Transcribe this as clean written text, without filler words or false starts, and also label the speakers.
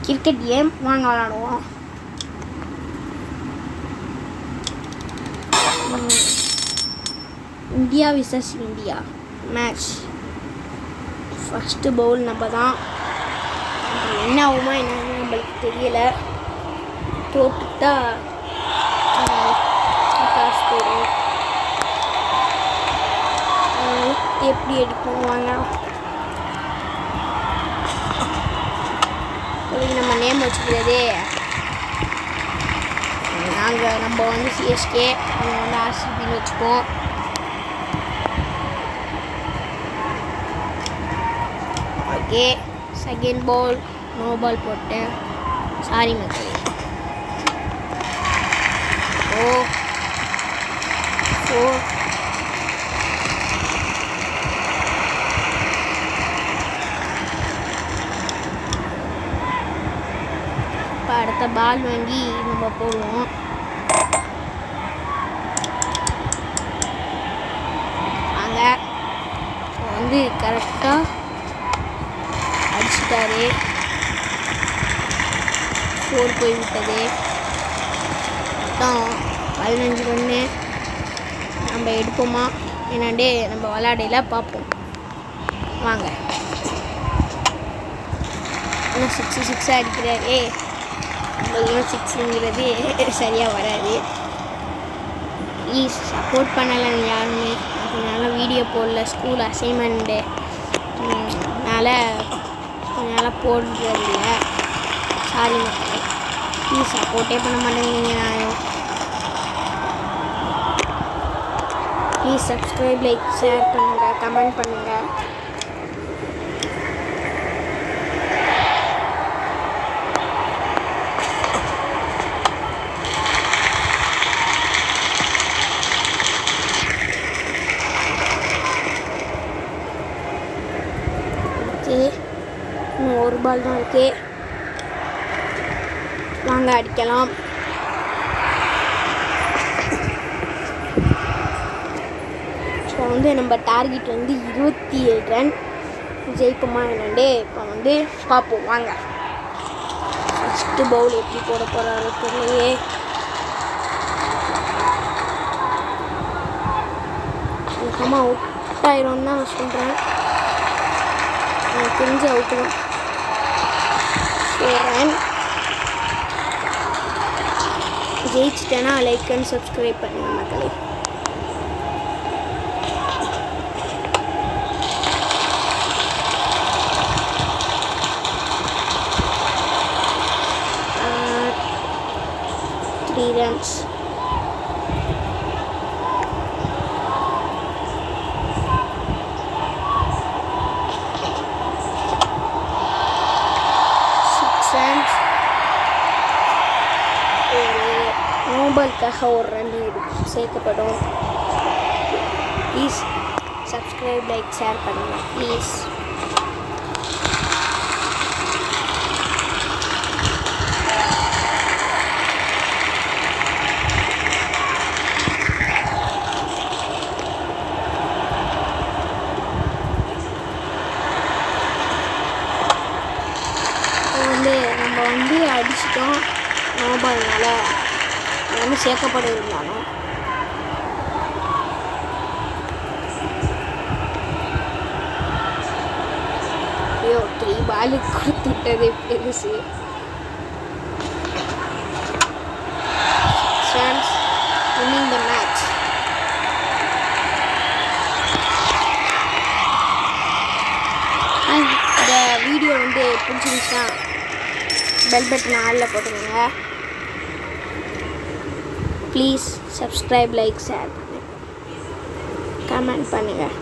Speaker 1: Cricket game வாங்க விளாடுவோம். India versus India match. First bowl நம்ம தான். என்ன ஆகுமா என்னன்னு நம்மளுக்கு தெரியலை. தோட்டுட்டா காசு போயிடும். எப்படி அடிப்போம் வாங்க. நம்ம நேம் வச்சுக்கிறதே நம்ம வந்து சிஎஸ்கே, அவங்க வந்து ஆர்சிபின்னு வச்சுப்போம். Okay, second ball no ball போட்டேன். சாரி மக்களே. ஓ 4 இப்போ அடுத்த பால் வாங்கி நம்ம போடுவோம். வாங்க. வந்து கரெக்டாக அடிச்சிட்டாரு. 4 போய்விட்டது. மொத்தம் 15 ரன்னு. நம்ம எடுப்போமா என்னாண்டே நம்ம விளையாடையில பார்ப்போம் வாங்க. ஆனால் 6 அடிக்கிறாரே. நம்மளுக்கு 6ங்கிறது சரியாக வராது. ப்ளீஸ் சப்போர்ட் பண்ணலை யாருமே. அதனால வீடியோ போடல. ஸ்கூல் அசைன்மெண்ட்டு அதனால் கொஞ்ச நாளாக போடுறதில்லை. சாரி மக்களே. ப்ளீஸ் சப்போர்ட்டே பண்ண மாட்டேங்கிறீங்க. நான் ப்ளீஸ் சப்ஸ்கிரைப், லைக், ஷேர் பண்ணுங்கள், கமெண்ட் பண்ணுங்கள். ஓகே, இன்னும் ஒரு பால் தான் இருக்கு. வாங்க அடிக்கலாம். இப்போ வந்து நம்ம டார்கெட் வந்து 27 ரன். ஜெயிப்போமா என்னண்டே இப்போ வந்து பார்ப்போம் வாங்க. ஃபஸ்ட்டு பவுல் எப்படி போட போகிறாரு தெரியலையே. சும்மா அவுட் ஆயிரும் தான் நான் சொல்கிறேன். எனக்கு தெரிஞ்சு அவுட்டு தான். 4 ரன். ஜெயிச்சிட்டேன்னா லைக் அண்ட் சப்ஸ்கிரைப் பண்ணுங்கள் மக்களே. Runs. நோபலுக்காக ஒரு ரன் சேர்க்கப்படும். ப்ளீஸ் சப்ஸ்கிரைப், லைக், ஷேர் பண்ணுங்கள் ப்ளீஸ். நம்ம வந்து அடிச்சிட்டோம். நோபால்னால வந்து சேர்க்கப்பட இருந்தாலும் ஐயோ 3 பாலுக்கு கொடுத்துட்டது பெருசு. Chance winning the match. இந்த வீடியோ வந்து பிடிச்சிருந்துச்சுன்னா பெல் பட்டன் ஆலில் போட்டுக்கோங்க. ப்ளீஸ் சப்ஸ்கிரைப், லைக், ஷேர் பண்ணுங்கள், கமெண்ட் பண்ணுங்கள்.